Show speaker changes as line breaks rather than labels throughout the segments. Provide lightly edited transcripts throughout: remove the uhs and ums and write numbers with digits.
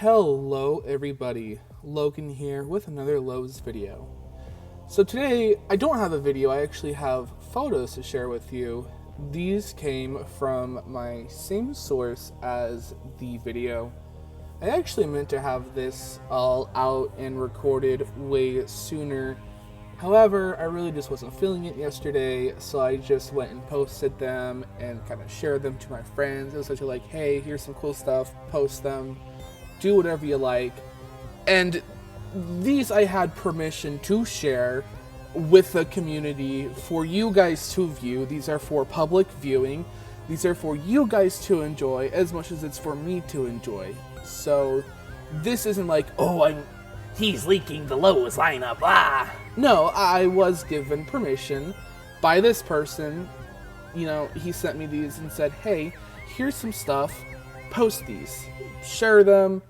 Hello everybody, Logan here with another Lowe's video. So today, I don't have a video, I actually have photos to share with you. These came from my same source as the video. I actually meant to have this all out and recorded way sooner. However, I really just wasn't feeling it yesterday, so I just went and posted them and kind of shared them to my friends. It was such a like, hey, here's some cool stuff, post them. Do whatever you like. And these I had permission to share with the community for you guys to view. These are for public viewing. These are for you guys to enjoy as much as it's for me to enjoy. So this isn't like, oh, he's leaking the Lowe's lineup. Ah! No, I was given permission by this person. You know, he sent me these and said, hey, here's some stuff. Post these, share them,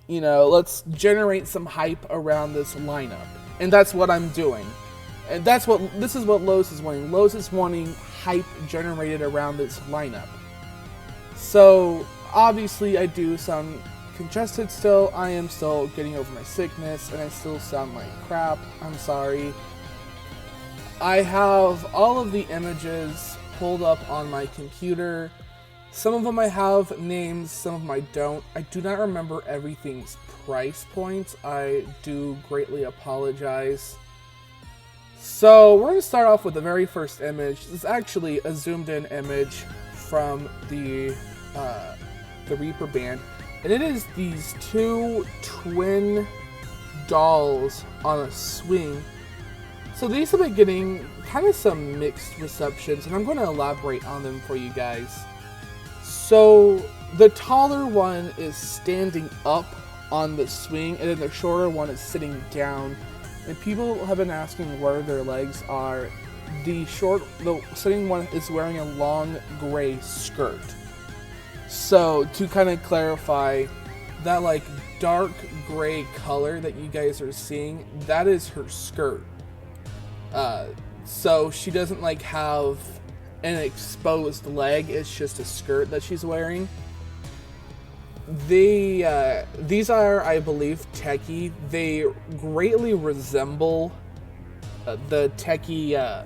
you know, let's generate some hype around this lineup. And that's what I'm doing. And this is what Lowe's is wanting. Lowe's is wanting hype generated around this lineup. So, obviously I do sound congested still. I am still getting over my sickness and I still sound like crap. I'm sorry. I have all of the images pulled up on my computer. Some of them I have names, some of them I don't. I do not remember everything's price points. I do greatly apologize. So we're going to start off with the very first image. This is actually a zoomed in image from the Reaper band. And it is these two twin dolls on a swing. So these have been getting kind of some mixed receptions, and I'm going to elaborate on them for you guys. So, the taller one is standing up on the swing, and then the shorter one is sitting down. And people have been asking where their legs are. The sitting one is wearing a long gray skirt. So, to kind of clarify, that like dark gray color that you guys are seeing, that is her skirt. So, she doesn't like have an exposed leg, it's just a skirt that she's wearing. These are, I believe, Techie. They greatly resemble the Techie,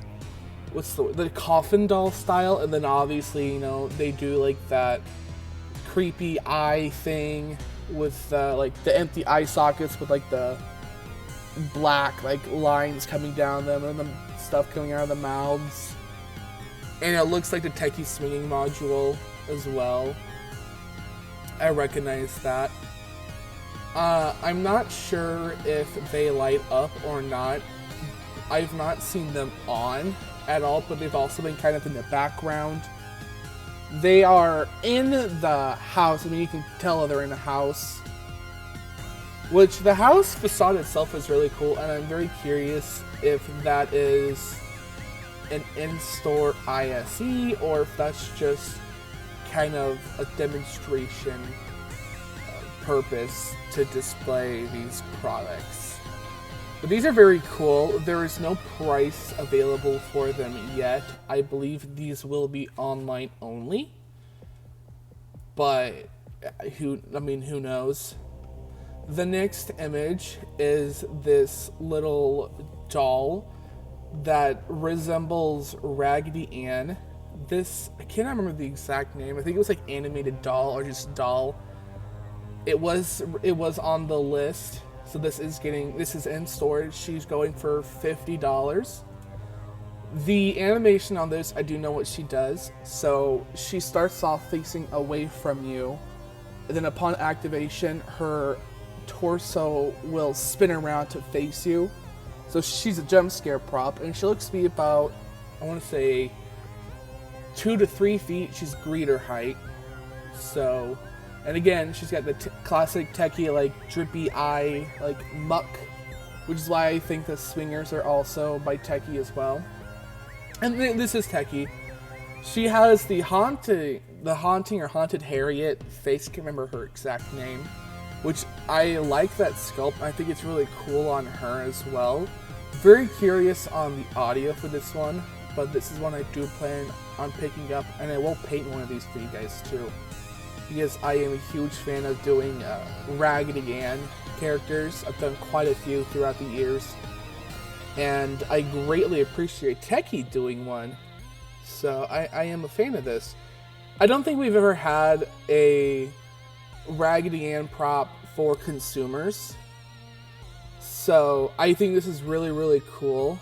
the coffin doll style, and then obviously, you know, they do like that creepy eye thing with like the empty eye sockets with like the black like lines coming down them and the stuff coming out of the mouths. And it looks like the Techie swinging module as well. I recognize that. I'm not sure if they light up or not. I've not seen them on at all, but they've also been kind of in the background. They are in the house. I mean, you can tell they're in a house. Which, the house facade itself is really cool, and I'm very curious if that is an in-store ISE or if that's just kind of a demonstration purpose to display these products. But these are very cool. There is no price available for them yet. I believe these will be online only. But who knows? The next image is this little doll that resembles Raggedy Ann. I can't remember the exact name. I think it was like Animated Doll or just Doll. It was on the list. So this is in storage. She's going for $50. The animation on this, I do know what she does. So she starts off facing away from you. And then upon activation, her torso will spin around to face you. So she's a jump scare prop, and she looks to be about, I want to say, 2 to 3 feet. She's greeter height. So, and again, she's got the classic Techie, like, drippy eye, like, muck, which is why I think the swingers are also by Techie as well. And this is Techie. She has the haunting or haunted Harriet face. I can't remember her exact name. Which I like that sculpt. I think it's really cool on her as well. Very curious on the audio for this one, but this is one I do plan on picking up, and I will paint one of these for you guys too. because I am a huge fan of doing Raggedy Ann characters. I've done quite a few throughout the years, and I greatly appreciate Techie doing one. So I am a fan of this. I don't think we've ever had a Raggedy Ann prop for consumers, so I think this is really, really cool.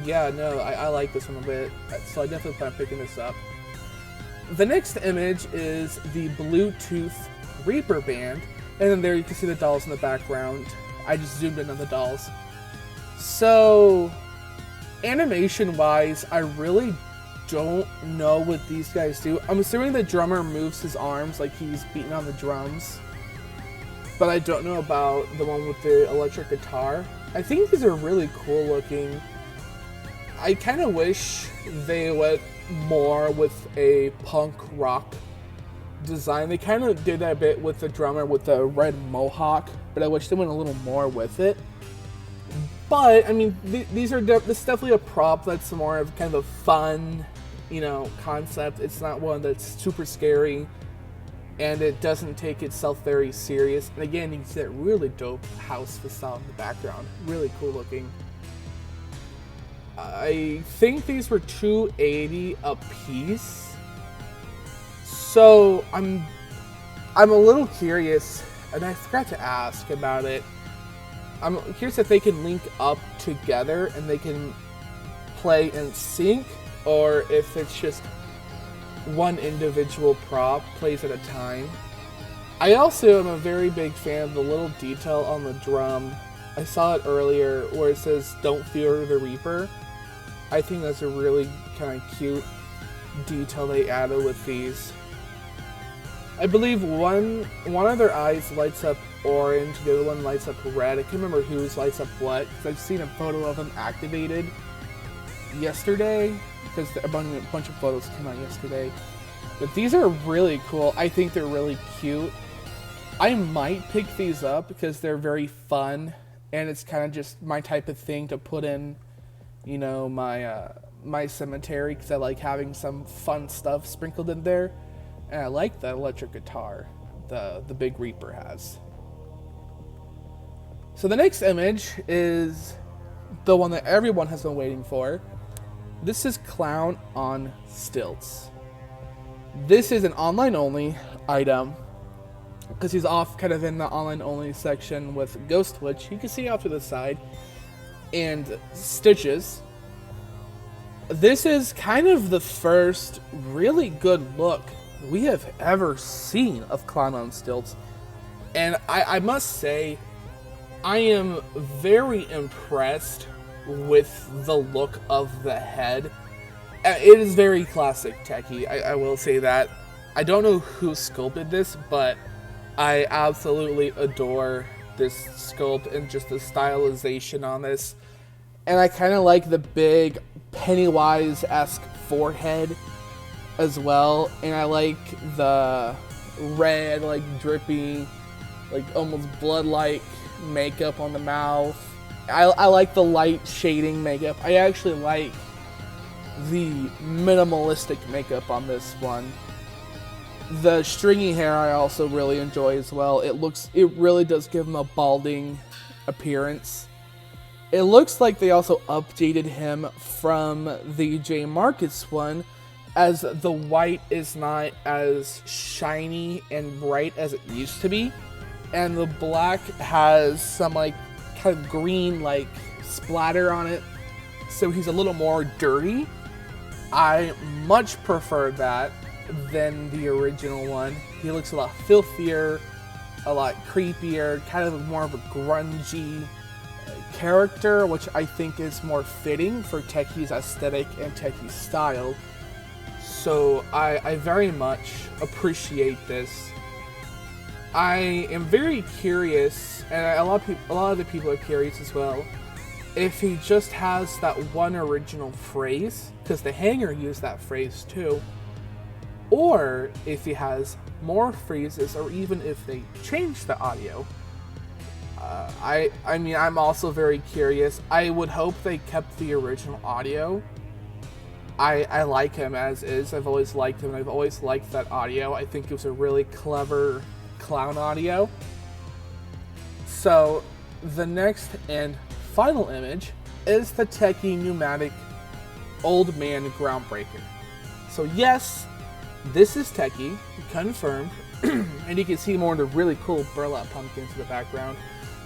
Yeah, no, I like this one a bit, so I definitely plan on picking this up. The next image is the Bluetooth Reaper band, and then there you can see the dolls in the background. I just zoomed in on the dolls. So, animation-wise, I really don't know what these guys do. I'm assuming the drummer moves his arms like he's beating on the drums, but I don't know about the one with the electric guitar. I think these are really cool looking. I kind of wish they went more with a punk rock design. They kind of did that a bit with the drummer with the red mohawk, but I wish they went a little more with it. But I mean, this is definitely a prop that's more of kind of a fun, concept. It's not one that's super scary, and it doesn't take itself very serious. And again, you can see that really dope house facade in the background. Really cool looking. I think these were $280 a piece. So I'm a little curious, and I forgot to ask about it. I'm curious if they can link up together and they can play in sync, or if it's just one individual prop plays at a time. I also am a very big fan of the little detail on the drum. I saw it earlier where it says "Don't fear the Reaper." I think that's a really kind of cute detail they added with these. I believe one of their eyes lights up orange, the other one lights up red. I can't remember whose lights up what, because I've seen a photo of them activated yesterday, because a bunch of photos came out yesterday. But these are really cool. I think they're really cute. I might pick these up because they're very fun, and it's kind of just my type of thing to put in, my cemetery, because I like having some fun stuff sprinkled in there. And I like the electric guitar the Big Reaper has. So the next image is the one that everyone has been waiting for. This is Clown on Stilts. This is an online-only item, because he's off kind of in the online-only section with Ghost Witch. You can see off to the side. And Stitches. This is kind of the first really good look we have ever seen of Clown on Stilts. And I must say, I am very impressed with the look of the head. It is very classic Techie, I will say that. I don't know who sculpted this, but I absolutely adore this sculpt and just the stylization on this. And I kind of like the big Pennywise-esque forehead as well. And I like the red, drippy, almost blood-like makeup on the mouth. I like the light shading makeup. I actually like the minimalistic makeup on this one. The stringy hair I also really enjoy as well. It really does give him a balding appearance. It looks like they also updated him from the J. Marcus one, as the white is not as shiny and bright as it used to be, and the black has some kind of green splatter on it, so he's a little more dirty. I much prefer that than the original one. He looks a lot filthier, a lot creepier, kind of more of a grungy character, which I think is more fitting for Techie's aesthetic and Techie's style. So I very much appreciate this. I am very curious, and a lot of the people are curious as well, if he just has that one original phrase, because the hanger used that phrase too, or if he has more phrases, or even if they change the audio. I mean, I'm also very curious. I would hope they kept the original audio, I like him as is. I've always liked him, and I've always liked that audio. I think it was a really clever clown audio. So the next and final image is the Techie Pneumatic Old Man Groundbreaker. So yes, this is Techie, confirmed. And you can see more of the really cool burlap pumpkins in the background.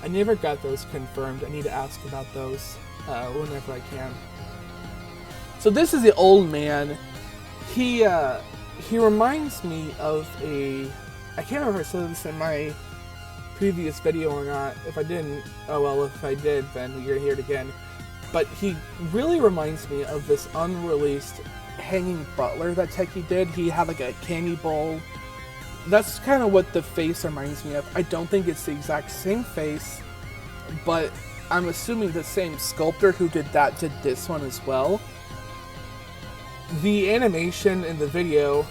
I never got those confirmed. I need to ask about those whenever I can. So this is the old man. He reminds me of I can't remember if I said this in my previous video or not. If I didn't, oh well, if I did, then you're gonna hear it again. But he really reminds me of this unreleased hanging butler that Techie did. He had like a candy bowl. That's kind of what the face reminds me of. I don't think it's the exact same face, but I'm assuming the same sculptor who did that did this one as well. The animation in the video,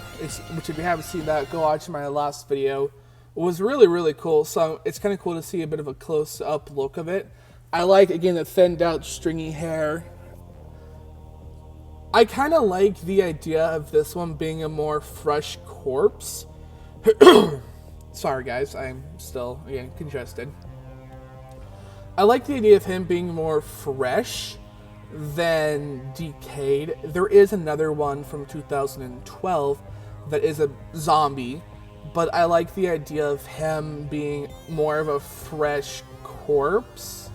which if you haven't seen that, go watch my last video, was really cool. So it's kind of cool to see a bit of a close-up look of it. I like, again, the thinned out stringy hair. I kind of like the idea of this one being a more fresh corpse. Sorry guys, I'm still, again, congested. I like the idea of him being more fresh than decayed. There is another one from 2012 that is a zombie, but I like the idea of him being more of a fresh corpse.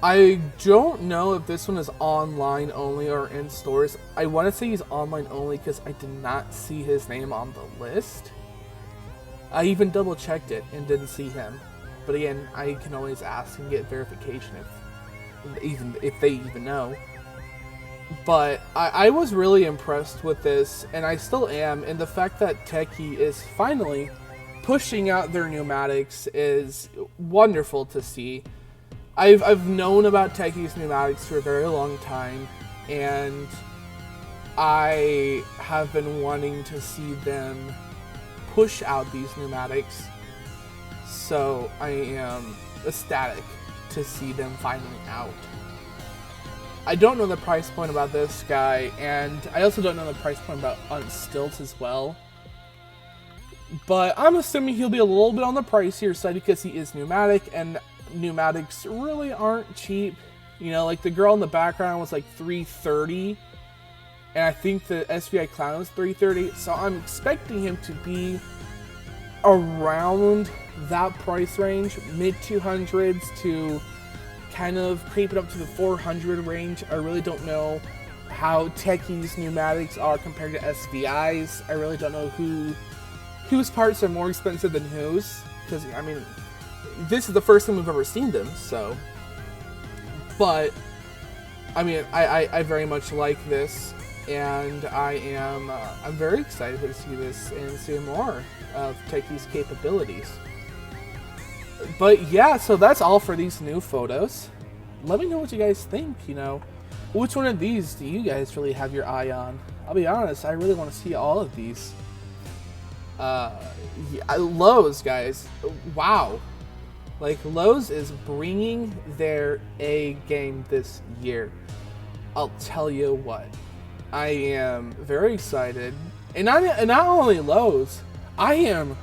I don't know if this one is online only or in stores. I want to say he's online only because I did not see his name on the list. I even double checked it and didn't see him. But again, I can always ask and get verification if they even know. But I was really impressed with this, and I still am, and the fact that Techie is finally pushing out their pneumatics is wonderful to see. I've known about Techie's pneumatics for a very long time, and I have been wanting to see them push out these pneumatics, so I am ecstatic to see them finally out. I don't know the price point about this guy, and I also don't know the price point about on stilts as well, but I'm assuming he'll be a little bit on the pricier side because he is pneumatic, and pneumatics really aren't cheap. You know, like the girl in the background was like $330, and I think the SVI Clown was $330, so I'm expecting him to be around that price range, mid-200s to kind of creeping up to the 400 range. I really don't know how Techie's pneumatics are compared to SVI's. I really don't know whose parts are more expensive than whose, because, I mean, this is the first time we've ever seen them, so. But, I mean, I very much like this, and I'm very excited to see this and see more of Techie's capabilities. But yeah, so that's all for these new photos. Let me know what you guys think, you know. Which one of these do you guys really have your eye on? I'll be honest, I really want to see all of these. Lowe's, guys. Wow. Like, Lowe's is bringing their A game this year. I'll tell you what. I am very excited. And not only Lowe's, I am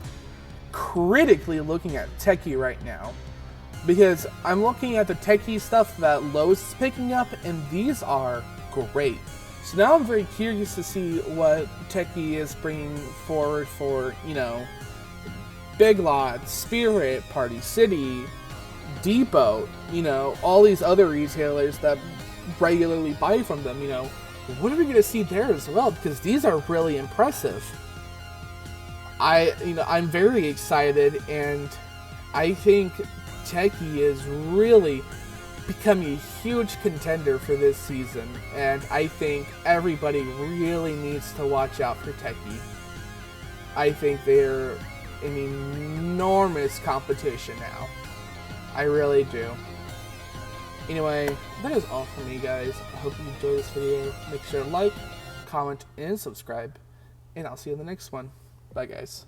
critically looking at Techie right now, because I'm looking at the Techie stuff that Lowe's is picking up, and these are great. So now I'm very curious to see what Techie is bringing forward for, you know, Big Lots, Spirit, Party City, Depot, you know, all these other retailers that regularly buy from them, you know. What are we going to see there as well? Because these are really impressive. I'm very excited, and I think Techie is really becoming a huge contender for this season, and I think everybody really needs to watch out for Techie. I think they're an enormous competition now. I really do. Anyway, that is all from me, guys. I hope you enjoyed this video. Make sure to like, comment, and subscribe, and I'll see you in the next one. Bye, guys.